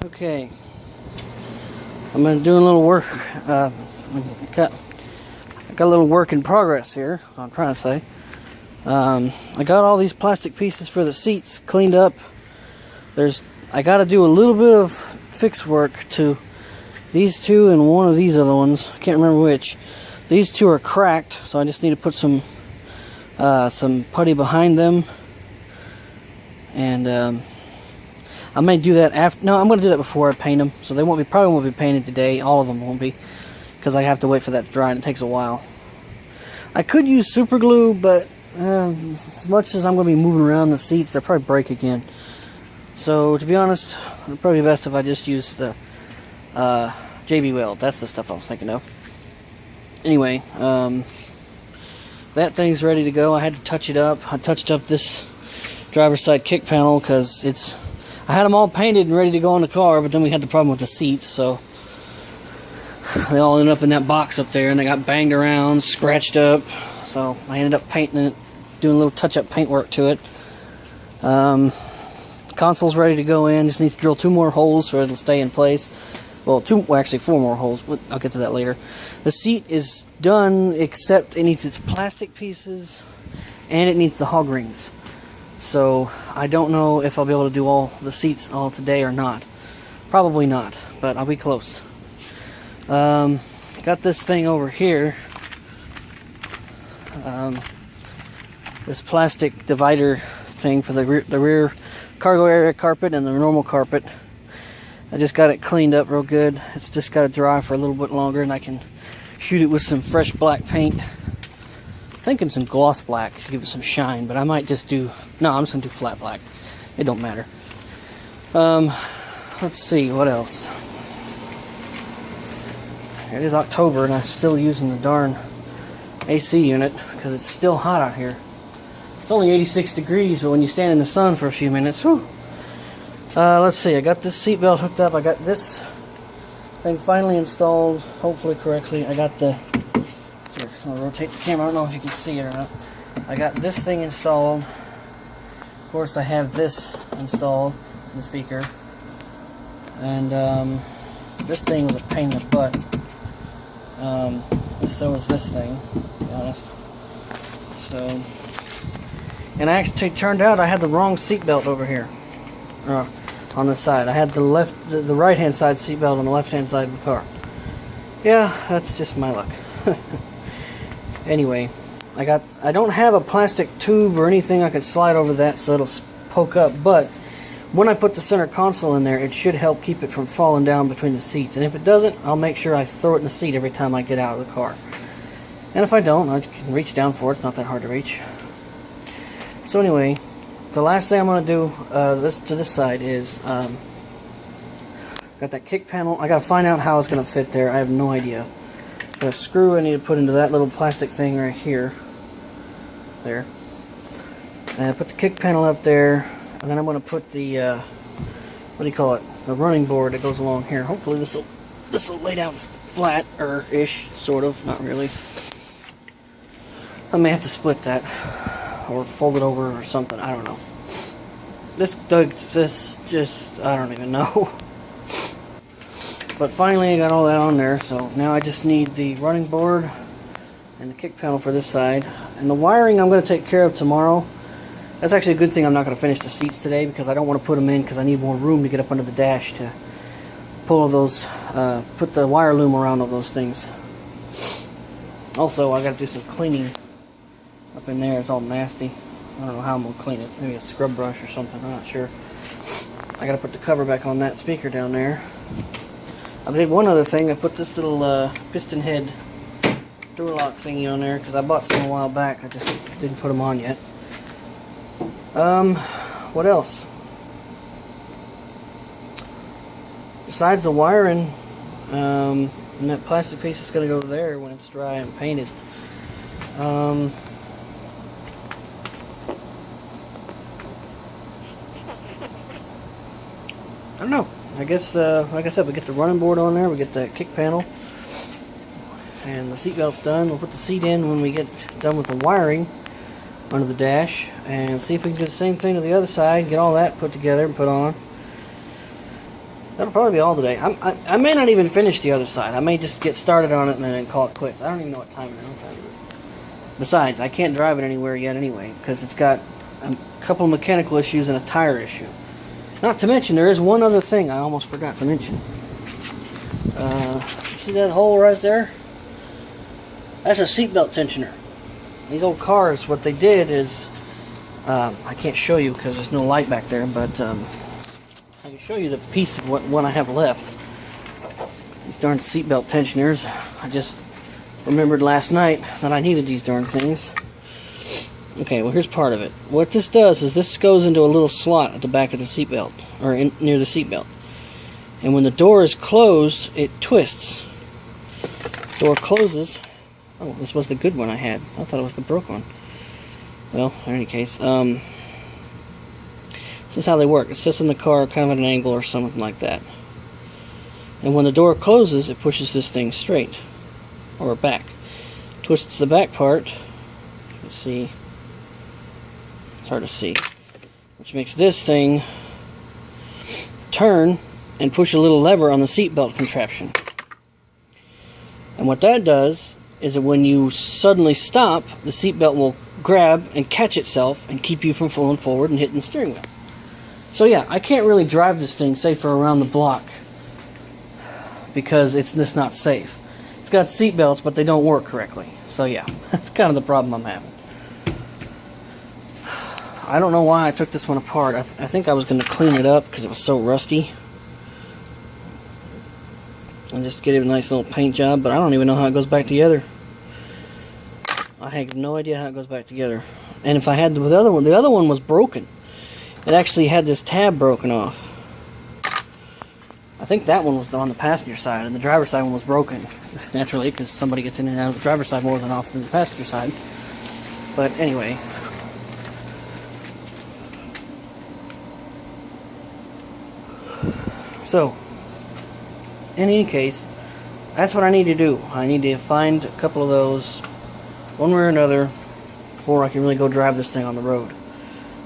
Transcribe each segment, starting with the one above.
Okay, I'm going to do a little work. Got a little work in progress here. I'm trying to say. I got all these plastic pieces for the seats cleaned up. I got to do a little bit of fix work to these two and one of these other ones. I can't remember which. These two are cracked, so I just need to put some putty behind them. And I may do that after. No, I'm going to do that before I paint them. So they probably won't be painted today. All of them won't be, because I have to wait for that to dry, and it takes a while. I could use super glue, but as much as I'm going to be moving around the seats, they'll probably break again. So to be honest, it'd probably be best if I just use the JB Weld. That's the stuff I was thinking of. Anyway, that thing's ready to go. I had to touch it up. I touched up this driver's side kick panel because I had them all painted and ready to go in the car, but then we had the problem with the seats, so they all ended up in that box up there, and they got banged around, scratched up. So I ended up painting it, doing a little touch-up paint work to it. Console's ready to go in. Just need to drill 2 more holes so it'll stay in place. Well, actually 4 more holes, but I'll get to that later. The seat is done, except it needs its plastic pieces, and it needs the hog rings. So I don't know if I'll be able to do all the seats all today or not. Probably not, but I'll be close. Got this thing over here. This plastic divider thing for the rear cargo area carpet and the normal carpet. I just got it cleaned up real good. It's just got to dry for a little bit longer, and I can shoot it with some fresh black paint. Thinking some gloss black to give it some shine, but I might just do... No, I'm just going to do flat black. It don't matter. Let's see, what else? It is October, and I'm still using the darn AC unit, because it's still hot out here. It's only 86 degrees, but when you stand in the sun for a few minutes, whew. Let's see, I got this seatbelt hooked up. I got this thing finally installed, hopefully correctly. I got the... I'll rotate the camera. I don't know if you can see it or not. I got this thing installed. Of course, I have this installed, the speaker. And this thing was a pain in the butt. So was this thing, to be honest. So, and actually, it turned out I had the wrong seatbelt over here, on the side. I had the right-hand side seatbelt on the left-hand side of the car. Yeah, that's just my luck. Anyway, I don't have a plastic tube or anything I could slide over that so it'll poke up, but when I put the center console in there, it should help keep it from falling down between the seats. And if it doesn't, I'll make sure I throw it in the seat every time I get out of the car. And if I don't, I can reach down for it. It's not that hard to reach. So anyway, the last thing I'm going to do to this side is got that kick panel. I got to find out how it's going to fit there. I have no idea. Got a screw I need to put into that little plastic thing right here. There. And I put the kick panel up there, and then I'm going to put the what do you call it? The running board that goes along here. Hopefully this will lay down flat or ish, sort of. Not really. I may have to split that or fold it over or something. I don't know. This just I don't even know. But finally I got all that on there, so now I just need the running board and the kick panel for this side. And the wiring I'm going to take care of tomorrow. That's actually a good thing I'm not going to finish the seats today, because I don't want to put them in because I need more room to get up under the dash to pull those, put the wire loom around all those things. Also, I got to do some cleaning up in there. It's all nasty. I don't know how I'm going to clean it. Maybe a scrub brush or something. I'm not sure. I got to put the cover back on that speaker down there. I did one other thing. I put this little piston head door lock thingy on there because I bought some a while back. I just didn't put them on yet. What else? Besides the wiring, and that plastic piece is going to go there when it's dry and painted. I don't know. I guess, like I said, we get the running board on there, we get the kick panel, and the seat belt's done. We'll put the seat in when we get done with the wiring under the dash, and see if we can do the same thing to the other side, get all that put together and put on. That'll probably be all today. I may not even finish the other side. I may just get started on it and then call it quits. I don't even know what time it is. Besides, I can't drive it anywhere yet anyway, because it's got a couple of mechanical issues and a tire issue. Not to mention, there is one other thing I almost forgot to mention. See that hole right there? That's a seatbelt tensioner. These old cars, what they did is, I can't show you because there's no light back there, but I can show you the piece of what one I have left. These darn seatbelt tensioners. I just remembered last night that I needed these darn things. Okay, well here's part of it. What this does is this goes into a little slot at the back of the seatbelt, or near the seatbelt. And when the door is closed, it twists. Door closes. Oh, this was the good one I had. I thought it was the broke one. Well, in any case, this is how they work. It sits in the car kind of at an angle or something like that. And when the door closes, it pushes this thing straight. Or back. Twists the back part. Let's see. It's hard to see. Which makes this thing turn and push a little lever on the seatbelt contraption. And what that does is that when you suddenly stop, the seatbelt will grab and catch itself and keep you from falling forward and hitting the steering wheel. So yeah, I can't really drive this thing, say, for around the block, because it's just not safe. It's got seatbelts, but they don't work correctly. So yeah, that's kind of the problem I'm having. I don't know why I took this one apart. I think I was going to clean it up because it was so rusty. And just get it a nice little paint job, but I don't even know how it goes back together. I have no idea how it goes back together. And if I had the other one was broken. It actually had this tab broken off. I think that one was on the passenger side, and the driver's side one was broken. Naturally, because somebody gets in and out of the driver's side more than often than the passenger side. But anyway. So, in any case, that's what I need to do. I need to find a couple of those, one way or another, before I can really go drive this thing on the road.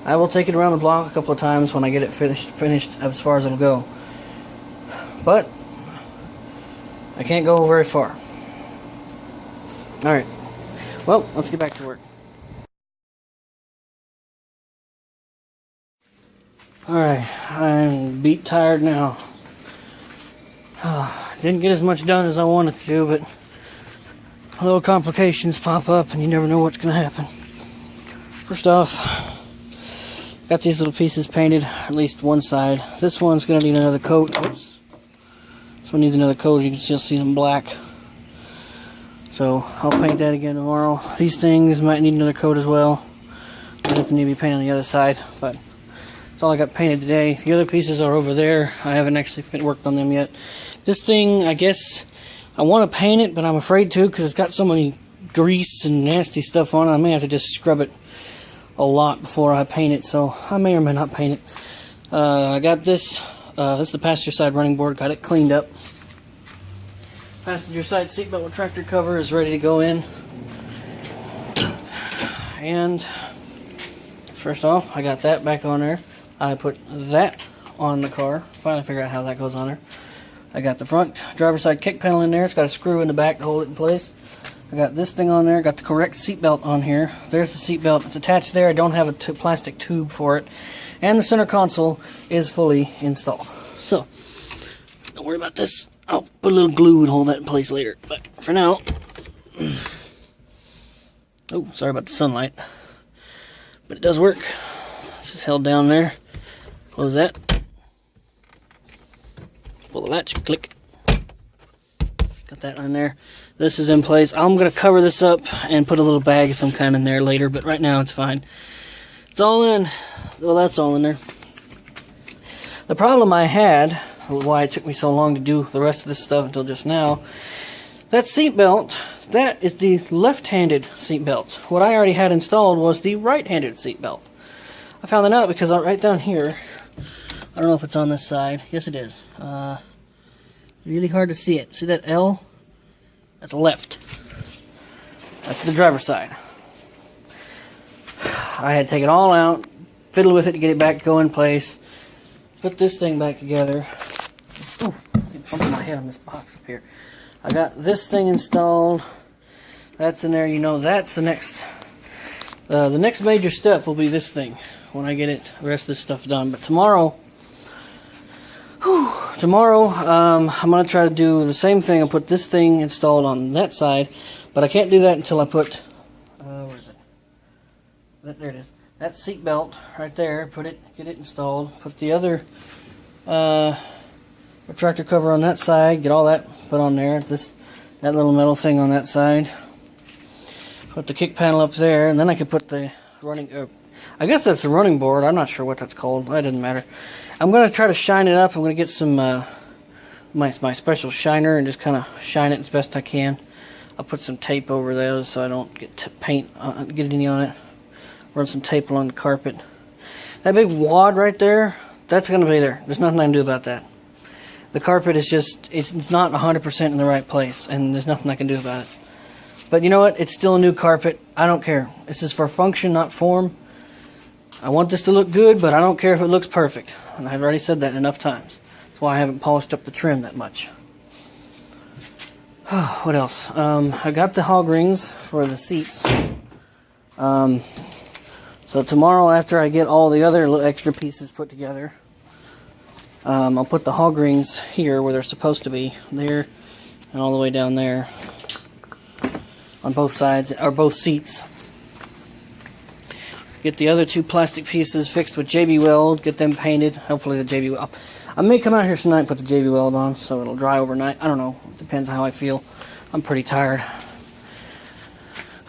I will take it around the block a couple of times when I get it finished as far as it'll go. But I can't go very far. Alright. Well, let's get back to work. Alright, I'm beat tired now. Didn't get as much done as I wanted to, but little complications pop up and you never know what's going to happen. First off, got these little pieces painted, at least one side. This one's going to need another coat. Oops. This one needs another coat. You can still see them black. So I'll paint that again tomorrow. These things might need another coat as well. I definitely need to be painted on the other side, but that's all I got painted today. The other pieces are over there. I haven't actually worked on them yet. This thing, I guess, I want to paint it, but I'm afraid to because it's got so many grease and nasty stuff on it. I may have to just scrub it a lot before I paint it, so I may or may not paint it. I got this. This is the passenger side running board. Got it cleaned up. Passenger side seatbelt retractor cover is ready to go in. And first off, I got that back on there. I put that on the car. Finally figured out how that goes on there. I got the front driver's side kick panel in there. It's got a screw in the back to hold it in place. I got this thing on there. Got the correct seatbelt on here. There's the seatbelt. It's attached there. I don't have a plastic tube for it. And the center console is fully installed. So, don't worry about this. I'll put a little glue and hold that in place later. But for now... Oh, sorry about the sunlight. But it does work. This is held down there. Close that. Pull the latch, click. Got that on there. This is in place. I'm going to cover this up and put a little bag of some kind in there later, but right now it's fine. It's all in. Well, that's all in there. The problem I had, why it took me so long to do the rest of this stuff until just now, that seatbelt, that is the left-handed seatbelt. What I already had installed was the right-handed seatbelt. I found that out because right down here, I don't know if it's on this side. Yes, it is. Really hard to see it. See that L? That's left. That's the driver's side. I had to take it all out, fiddle with it to get it back to go in place, put this thing back together, Oof, keep bumping my head on this box up here. I got this thing installed. That's in there. You know, that's the next major step will be this thing when I get the rest of this stuff done. But tomorrow, I'm going to try to do the same thing and put this thing installed on that side. But I can't do that until I put, where is it? There it is. That seat belt right there, get it installed. Put the other retractor cover on that side, get all that put on there. That little metal thing on that side. Put the kick panel up there, and then I can put the running, I guess that's the running board. I'm not sure what that's called. That doesn't matter. I'm going to try to shine it up. I'm going to get some, my special shiner and just kind of shine it as best I can. I'll put some tape over those so I don't get get any on it. Run some tape along the carpet. That big wad right there, that's going to be there. There's nothing I can do about that. The carpet is just, it's not 100% in the right place, and there's nothing I can do about it. But you know what? It's still a new carpet. I don't care. This is for function, not form. I want this to look good, but I don't care if it looks perfect. And I've already said that enough times. That's why I haven't polished up the trim that much. What else? I got the hog rings for the seats. So tomorrow, after I get all the other little extra pieces put together, I'll put the hog rings here where they're supposed to be, there and all the way down there on both sides, or both seats. Get the other two plastic pieces fixed with JB Weld, get them painted. Hopefully the JB Weld. I may come out here tonight and put the JB Weld on so it'll dry overnight. I don't know. It depends on how I feel. I'm pretty tired.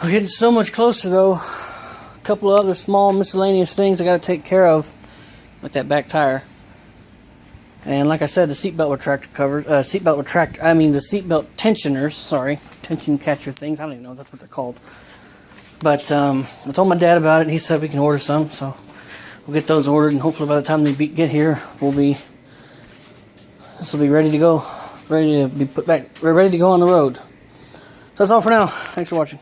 We're getting so much closer though. A couple of other small miscellaneous things I got to take care of, like that back tire. And like I said, the seatbelt retractor covers, the seatbelt tensioners, sorry, tension catcher things. I don't even know if that's what they're called. But I told my dad about it, and he said we can order some, so we'll get those ordered, and hopefully by the time they get here, this will be ready to go, ready to be put back, we're ready to go on the road. So that's all for now. Thanks for watching.